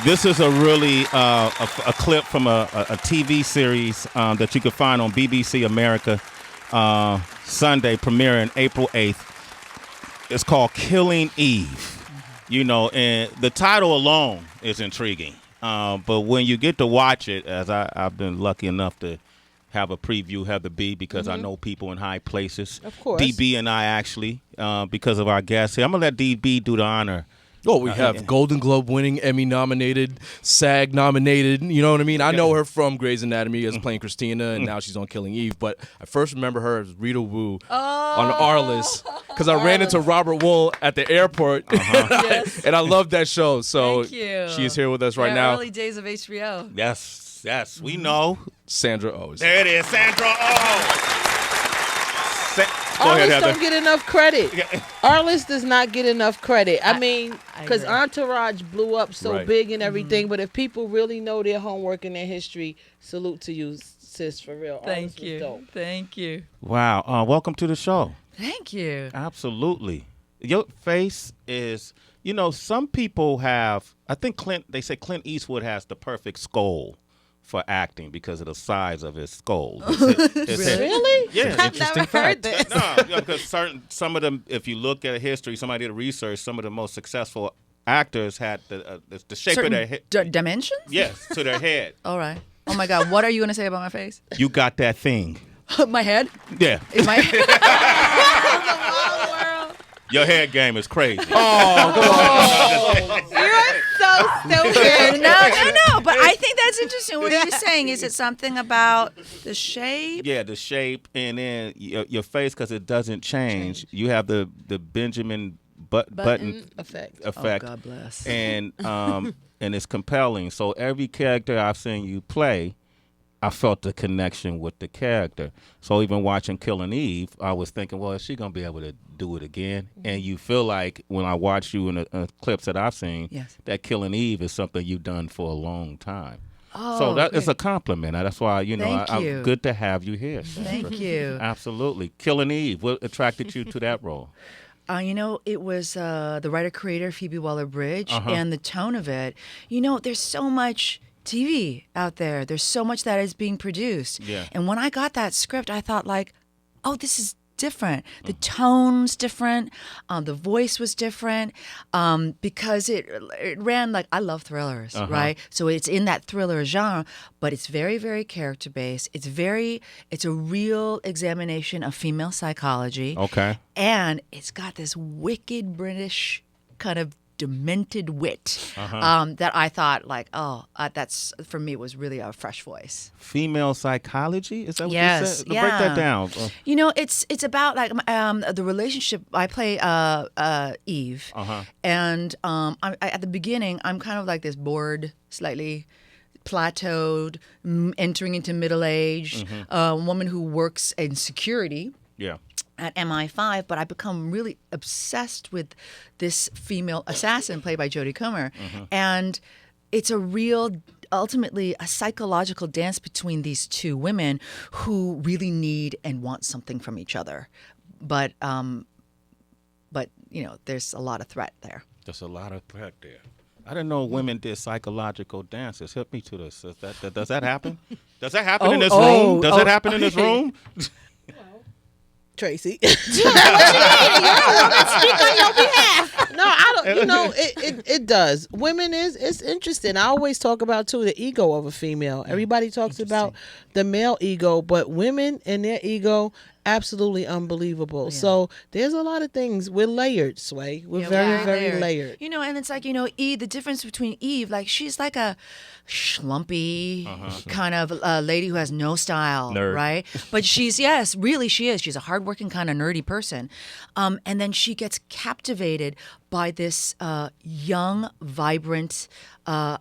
This is a really a clip from a TV series that you can find on BBC America Sunday, premiering April 8th. It's called Killing Eve. You know, and the title alone is intriguing. But when you get to watch it, as I've been lucky enough to have a preview, Heather B, because I know people in high places. Of course. DB and I actually, because of our guests here. I'm going to let DB do the honor. Oh, we have Golden Globe winning, Emmy nominated, SAG nominated. You know what I mean? I know her from Grey's Anatomy as playing Christina, and now she's on Killing Eve. But I first remember her as Rita Wu on Arliss because I ran into Robert Wool at the airport, Yes. and I loved that show. So Thank you. she is here with us right now. Early days of HBO. Yes, we know. Sandra Oh. There it is, Sandra Oh. Go ahead, Arliss Heather. don't get enough credit. Arliss does not get enough credit. I mean, I because agree. Entourage blew up so Right. big and everything, but if people really know their homework and their history, salute to you, sis, for real. Arliss Thank was you. dope. Thank you. Wow. Welcome to the show. Thank you. Absolutely. Your face is, you know, some people have, I think they say Clint Eastwood has the perfect skull for acting because of the size of his skull. Really? Yeah. I've never heard this. No, because some of them, if you look at history, somebody did research, some of the most successful actors had the shape of their head. Dimensions? Yes, to their head. All right. Oh my God. What are you going to say about my face? You got that thing. My head? Yeah. Is my Your head game is crazy. You're so stupid. No. But I think that's interesting. What are you saying? Is it something about the shape? Yeah, the shape, and then your face, because it doesn't change. You have the Benjamin button Effect. Oh, God bless. and and it's compelling. So every character I've seen you play, I felt the connection with the character. So even watching Killing Eve, I was thinking, well, is she gonna be able to do it again? And you feel like when I watch you in the clips that I've seen, Yes. that Killing Eve is something you've done for a long time. Oh, So that okay. it's a compliment. That's why, Thank you. I'm good to have you here. Sandra. Thank you. Absolutely. Killing Eve, what attracted you to that role? It was the writer-creator, Phoebe Waller-Bridge, and the tone of it. There's so much TV out there. There's so much that is being produced. Yeah. And when I got that script, I thought oh, this is different. The tone's different. The voice was different because it ran I love thrillers, right? So it's in that thriller genre, but it's very, very character-based. It's a real examination of female psychology. Okay. And it's got this wicked British kind of demented wit that I thought that's for me was really a fresh voice. Female psychology? Is that what Yes, you said? yeah. Break that down. It's about the relationship. I play Eve, and at the beginning I'm kind of like this bored, slightly plateaued, entering into middle age, woman who works in security. Yeah. At MI5, but I become really obsessed with this female assassin played by Jodie Comer. And it's ultimately a psychological dance between these two women who really need and want something from each other. But there's a lot of threat there. There's a lot of threat there. I didn't know women did psychological dances. Help me to this. Does that happen? Does that happen in this room? Does that happen in this room? Tracy. What you mean? You're a woman. Speak on your behalf. No, I don't. It does. Women it's interesting. I always talk about too the ego of a female. Everybody talks about the male ego, but women and their ego, absolutely unbelievable. So there's a lot of things. We're layered, Sway. We're very layered. And it's Eve, the difference between Eve, she's like a schlumpy kind of lady who has no style, Nerd. right? But she is. She's a hardworking kind of nerdy person. And then she gets captivated by this young, vibrant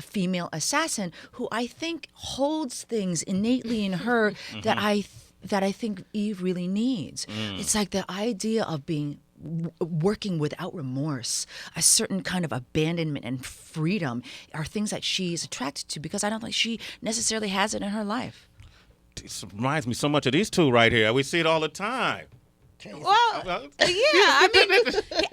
female assassin who I think holds things innately in her that I think Eve really needs. It's like the idea of working without remorse, a certain kind of abandonment and freedom are things that she's attracted to because I don't think she necessarily has it in her life. This reminds me so much of these two right here. We see it all the time. Crazy. Well, yeah, I mean,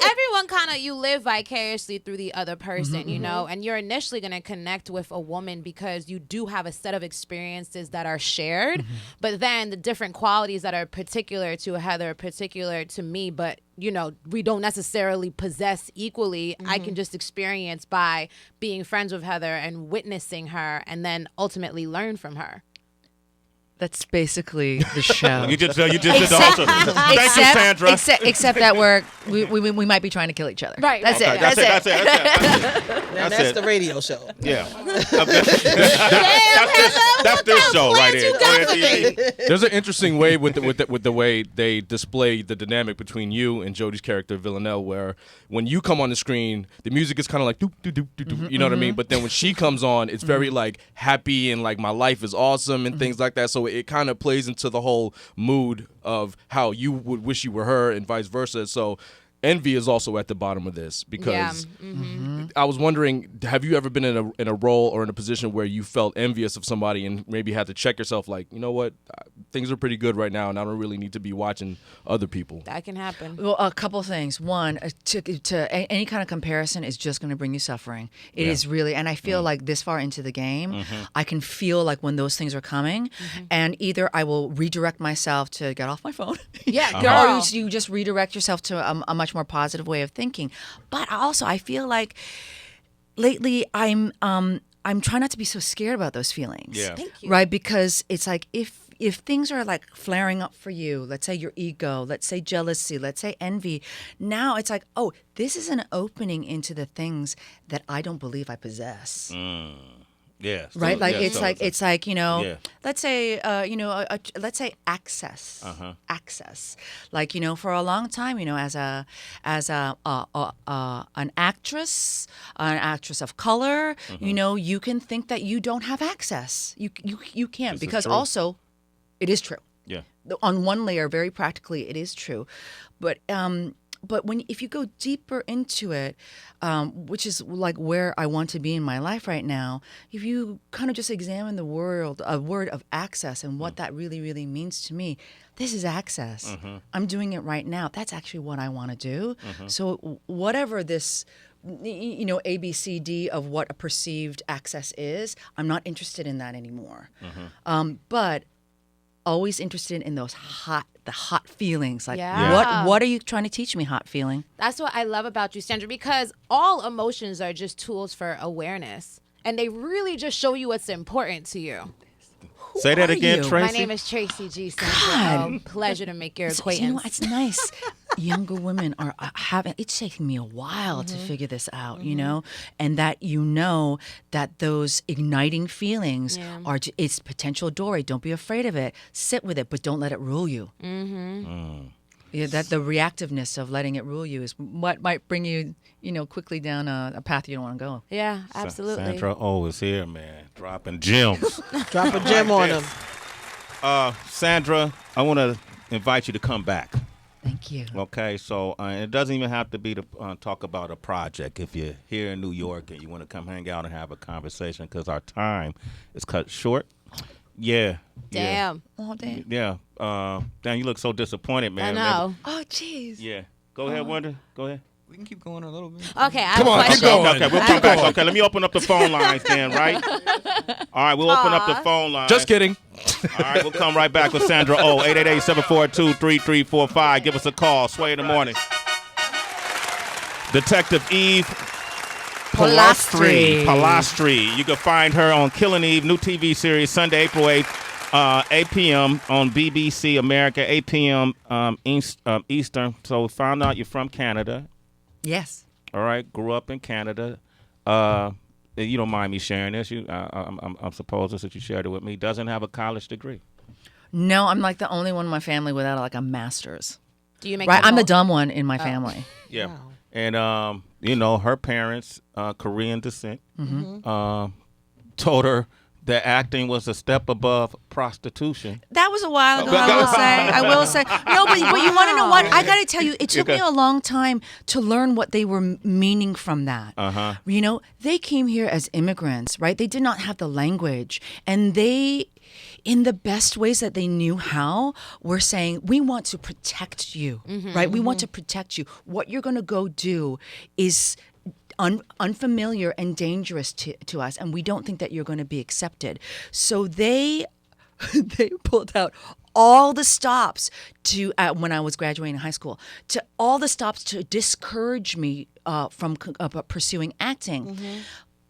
everyone kind of, you live vicariously through the other person, you know, and you're initially going to connect with a woman because you do have a set of experiences that are shared, but then the different qualities that are particular to Heather, are particular to me, but, you know, we don't necessarily possess equally. I can just experience by being friends with Heather and witnessing her and then ultimately learn from her. That's basically the show. You just did the whole show. Thank you, Sandra. Except that we might be trying to kill each other. Right. That's Okay, it. that's it. Now that's the radio show. Yeah. That's this show right here. There's an interesting way with the way they display the dynamic between you and Jodie's character Villanelle, where when you come on the screen, the music is kind of like doop doop doop doop doop. You know what I mean? But then when she comes on, it's very like happy and like my life is awesome and things like that. So it kind of plays into the whole mood of how you would wish you were her and vice versa. So envy is also at the bottom of this because I was wondering, have you ever been in a role or in a position where you felt envious of somebody and maybe had to check yourself like, you know what, things are pretty good right now and I don't really need to be watching other people? That can happen. Well, a couple of things. One, any kind of comparison is just going to bring you suffering. It is really, and I feel like this far into the game, I can feel like when those things are coming, and either I will redirect myself to get off my phone, Yeah, or girl. you just redirect yourself to a much more positive way of thinking. But also, I feel like lately I'm trying not to be so scared about those feelings. Yeah. Thank you. Right, because it's like if things are like flaring up for you, let's say your ego, let's say jealousy, let's say envy, now it's like, oh, this is an opening into the things that I don't believe I possess. Yes. Right, like Yeah, it's like you know, Yeah. let's say let's say access, access. Like, you know, for a long time, you know, as an actress of color, you know, you can think that you don't have access. You can't, This is because true. also, it is true. Yeah. On one layer, very practically, it is true, but if you go deeper into it, which is like where I want to be in my life right now, if you kind of just examine the word of access and what that really, really means to me, this is access. I'm doing it right now. That's actually what I want to do. So whatever this, you know, A, B, C, D of what a perceived access is, I'm not interested in that anymore. But always interested in the hot feelings. Like, Yeah. what are you trying to teach me, hot feeling? That's what I love about you, Sandra, because all emotions are just tools for awareness. And they really just show you what's important to you. Say that are again, you? Tracy. My name is Tracy G. Sandra. Oh, pleasure to make your acquaintance. You know, it's nice. Younger women are having. It's taking me a while to figure this out, you know, and that you know that those igniting feelings are. It's potential doorway. Don't be afraid of it. Sit with it, but don't let it rule you. Yeah, that the reactiveness of letting it rule you is what might bring you, you know, quickly down a path you don't want to go. Yeah, absolutely. Sandra Oh is here, man, dropping gems. Drop a gem on them. Sandra, I want to invite you to come back. Thank you. Okay, so it doesn't even have to be to talk about a project. If you're here in New York and you want to come hang out and have a conversation, because our time is cut short. Yeah. Damn. Oh, damn. Yeah. Damn, you look so disappointed, man. I know. Oh, jeez. Yeah. Go ahead, Wanda. Go ahead. We can keep going a little bit. Okay, I have Come a on, keep question. going. Okay, we'll come back. Okay, let me open up the phone lines then, right? All right, we'll open up the phone lines. Just kidding. All right, we'll come right back with Sandra Oh, 888-742-3345. Give us a call. Sway in the morning. Detective Eve Palastri. You can find her on Killing Eve, new TV series, Sunday, April 8th, 8 p.m. on BBC America, 8 p.m. Eastern. So we found out you're from Canada. Yes. All right, grew up in Canada. You don't mind me sharing this? I'm supposed that you shared it with me. Doesn't have a college degree. No, I'm like the only one in my family without like a master's. Do you make Right, them I'm the both? dumb one in my family. Yeah. Wow. And, you know, her parents, Korean descent, told her that acting was a step above prostitution. That was a while ago, I will say. No, but you want to know what? I got to tell you, it took me a long time to learn what they were meaning from that. Uh-huh. You know, they came here as immigrants, right? They did not have the language. And they, in the best ways that they knew how, were saying, we want to protect you, right? We want to protect you. What you're going to go do is unfamiliar and dangerous to us, and we don't think that you're going to be accepted. So they pulled out all the stops to when I was graduating high school, to all the stops to discourage me from pursuing acting.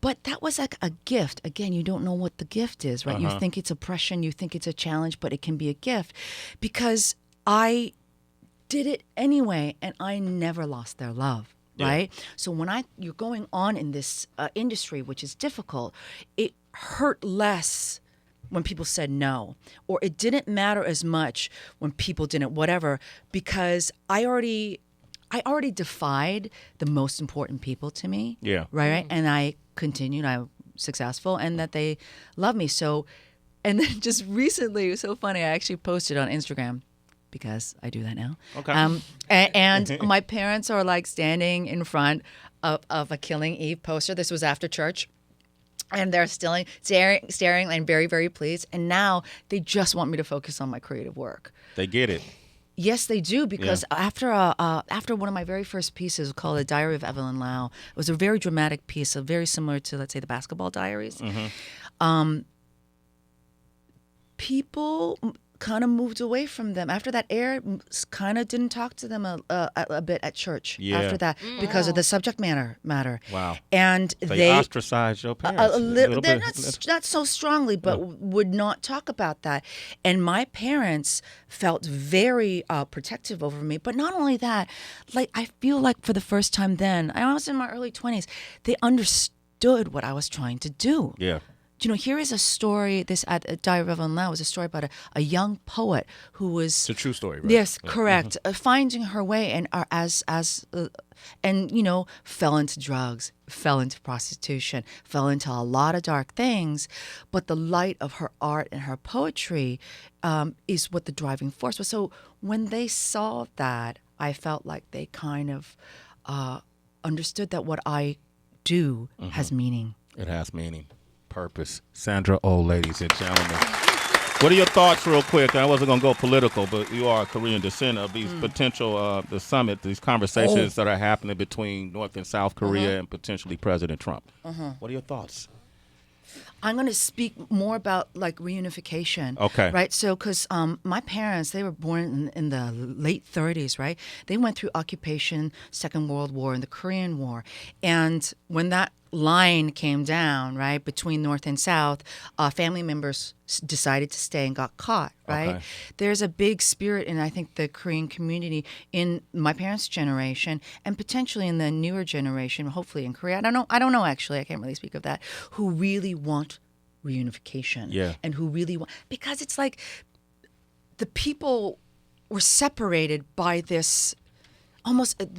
But that was like a gift. Again, you don't know what the gift is, right? You think it's oppression, you think it's a challenge, but it can be a gift because I did it anyway, and I never lost their love. Right? So when you're going on in this industry, which is difficult, it hurt less when people said no, or it didn't matter as much when people didn't whatever, because I already defied the most important people to me. Yeah. Right? And I continued, I'm successful, and that they love me. So, and then just recently, it was so funny, I actually posted on Instagram, because I do that now. Okay. And my parents are like standing in front of a Killing Eve poster. This was after church. And they're still staring and very, very pleased. And now they just want me to focus on my creative work. They get it. Yes, they do, because after one of my very first pieces called The Diary of Evelyn Lau, it was a very dramatic piece, very similar to, let's say, the Basketball Diaries. People kind of moved away from them after that aired. Kind of didn't talk to them a bit at church after that because of the subject matter. Wow. And they ostracized your parents a little bit. Not so strongly, but would not talk about that. And my parents felt very protective over me. But not only that, like I feel like for the first time then, I was in my early 20s, they understood what I was trying to do. Yeah. You know, here is a story. This Diary of Evelyn Lau was a story about a young poet who was. It's a true story, right? Yes, correct. Finding her way and and you know, fell into drugs, fell into prostitution, fell into a lot of dark things. But the light of her art and her poetry is what the driving force was. So when they saw that, I felt like they kind of understood that what I do has meaning. It has meaning. Purpose. Sandra Oh, ladies and gentlemen. What are your thoughts, real quick? I wasn't going to go political, but you are a Korean descent of these potential, the summit, these conversations that are happening between North and South Korea and potentially President Trump. What are your thoughts? I'm going to speak more about like reunification. Okay. Right. So, because my parents, they were born in the late 30s, right? They went through occupation, Second World War, and the Korean War. And when that line came down, right, between North and South, family members decided to stay and got caught, right? Okay. There's a big spirit in, I think, the Korean community in my parents' generation and potentially in the newer generation, hopefully in Korea. I don't know actually, I can't really speak of that, who really want reunification. Yeah. And who really want, because it's like the people were separated by this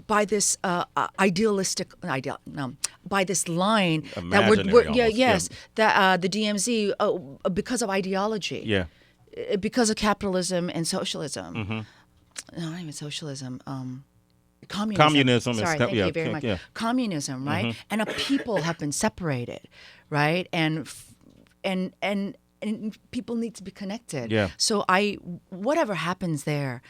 by this by this line that that the DMZ because of ideology, because of capitalism and socialism, no, not even socialism, communism. Sorry, thank you very much. Communism, right? And a people have been separated, right? And people need to be connected. Yeah. So whatever happens there,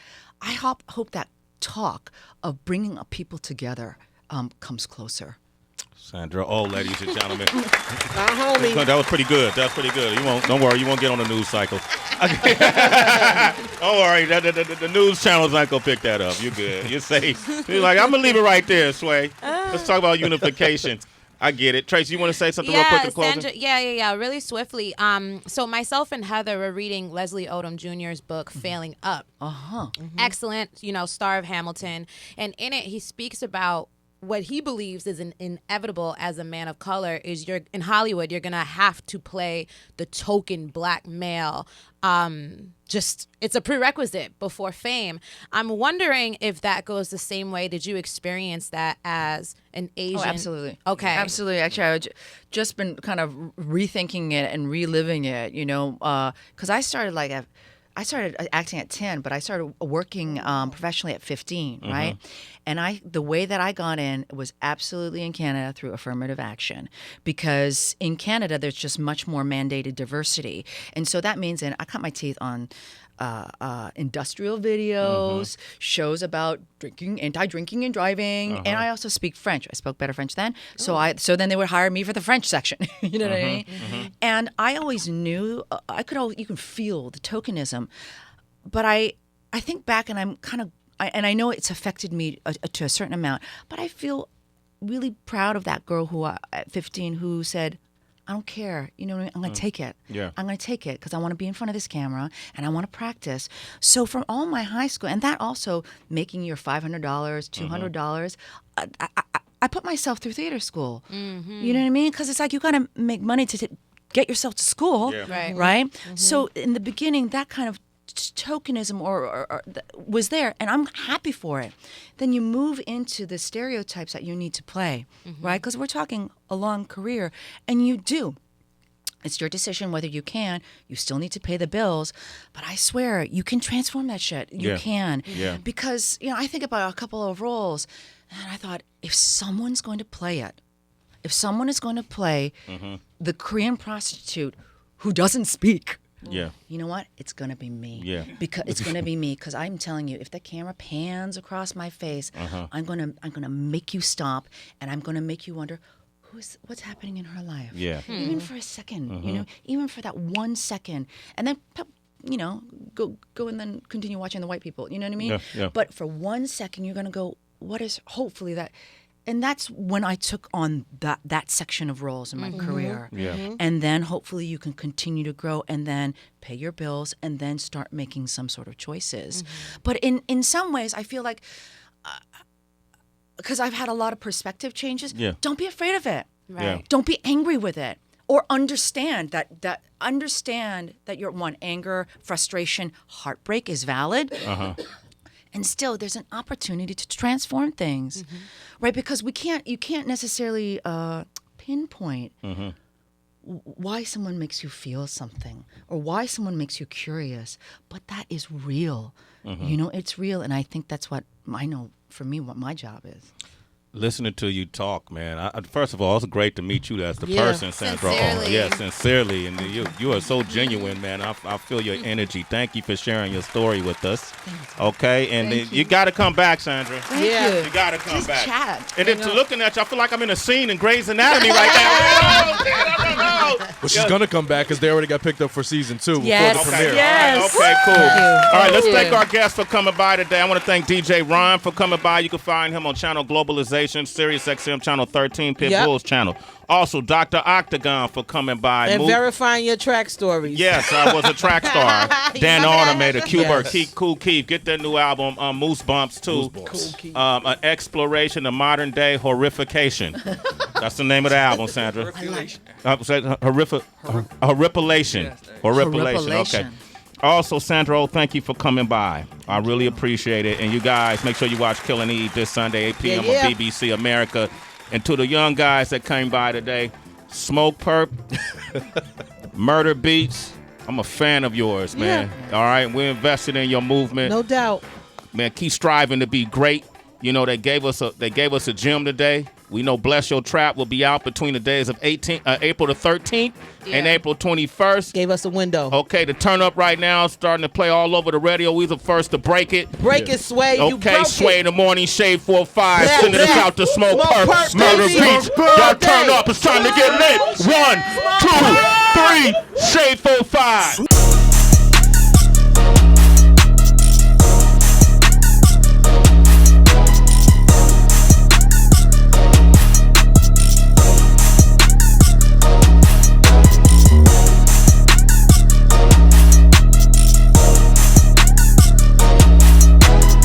I hope that talk of bringing people together comes closer. Sandra Oh, ladies and gentlemen. Homie. That was pretty good. Don't worry, you won't get on the news cycle. Don't worry, the news channels ain't gonna pick that up. You're good. You're safe. You're like, I'm gonna leave it right there, Sway. Let's talk about unification. I get it. Tracy, you want to say something real quick in closing? Sandra, yeah, really swiftly. So myself and Heather were reading Leslie Odom Jr.'s book, Failing Up. Excellent, Star of Hamilton. And in it, he speaks about what he believes is inevitable as a man of color is you're in Hollywood, you're gonna have to play the token black male. Just it's a prerequisite before fame. I'm wondering if that goes the same way. Did you experience that as an Asian? Oh, absolutely. Okay. Absolutely. Actually, I've just been kind of rethinking it and reliving it, you know, because I started acting at 10, but I started working professionally at 15, right? And the way that I got in was absolutely in Canada through affirmative action, because in Canada there's just much more mandated diversity, and so that means, and I cut my teeth on industrial videos, shows about anti-drinking and driving, and I also speak French. I spoke better French then, so then they would hire me for the French section. You know what I mean? And I always knew you can feel the tokenism, but I think back and I'm kind of. And I know it's affected me to a certain amount, but I feel really proud of that girl who at 15 who said, I don't care. You know what I mean? I'm going to take it. Yeah. I'm going to take it because I want to be in front of this camera and I want to practice. So from all my high school, and that also making your $500, $200, I put myself through theater school. You know what I mean? Because it's like you got to make money to get yourself to school. Yeah. Right? So in the beginning, that kind of tokenism or was there, and I'm happy for it. Then you move into the stereotypes that you need to play, right? Because we're talking a long career, and you do. It's your decision whether you can. You still need to pay the bills, but I swear you can transform that shit. You can. Yeah. Because I think about a couple of roles, and I thought if someone's going to play it, if someone is going to play the Korean prostitute who doesn't speak. Yeah. You know what? It's gonna be me. Yeah. Because it's gonna be me. Because I'm telling you, if the camera pans across my face, I'm gonna make you stop, and I'm gonna make you wonder, what's happening in her life? Yeah. Even for a second, even for that 1 second, and then go and then continue watching the white people. You know what I mean? Yeah, yeah. But for 1 second, you're gonna go, what is hopefully that. And that's when I took on that section of roles in my career. Yeah. And then hopefully you can continue to grow and then pay your bills and then start making some sort of choices. But in some ways, I feel like, because I've had a lot of perspective changes, don't be afraid of it. Right. Yeah. Don't be angry with it. Or understand that your anger, frustration, heartbreak is valid. And still, there's an opportunity to transform things, right? Because you can't necessarily pinpoint why someone makes you feel something or why someone makes you curious, but that is real. It's real, and I think that's what I know for me what my job is. Listening to you talk, man. First of all, it's great to meet you as the person, Sandra Oh. Sincerely. Yeah, sincerely, and you are so genuine, man. I feel your energy. Thank you for sharing your story with us. Okay, and you got to come back, Sandra. Yeah. You got to come Just back. chat. And then looking at you, I feel like I'm in a scene in Grey's Anatomy right now. Well, she's gonna come back because they already got picked up for season 2 before Yes. the premiere. Yes. Okay, cool. Thank you. All right, let's Thank thank you. our guests for coming by today. I want to thank DJ Ron for coming by. You can find him on Channel Globalization, Sirius XM Channel 13, Pitbull's channel. Also, Dr. Octagon for coming by. And verifying your track stories. Yes, I was a track star. Dan Yeah. Automator, Q-Bert, Yes. Cool Keith. Get their new album, Moose Bumps, too. An exploration of modern day horrification. That's the name of the album, Sandra. Horripilation. Horripilation. Okay. Also, Sandra Oh, thank you for coming by. I really appreciate it. And you guys, make sure you watch Killing Eve this Sunday, 8 p.m. Yeah. on BBC America. And to the young guys that came by today, Smoke Perp, Murder Beats, I'm a fan of yours, man. All right, we're invested in your movement. No doubt. Man, keep striving to be great. You know, they gave us a gym today. We know Bless Your Trap will be out between the days of April the 13th and April 21st. Gave us a window. Okay, the turn up right now, starting to play all over the radio. We the first to break it. Break it, Sway. You Okay, broke Sway it. in the morning, Shade 4-5, Yeah, sending us yeah. out to Smoke Smoke Perp, Perp, Murder baby. Beats. Smoke Y'all Perp, turn baby. up, it's time to get lit. 1, 2, 3, Shade 4-5.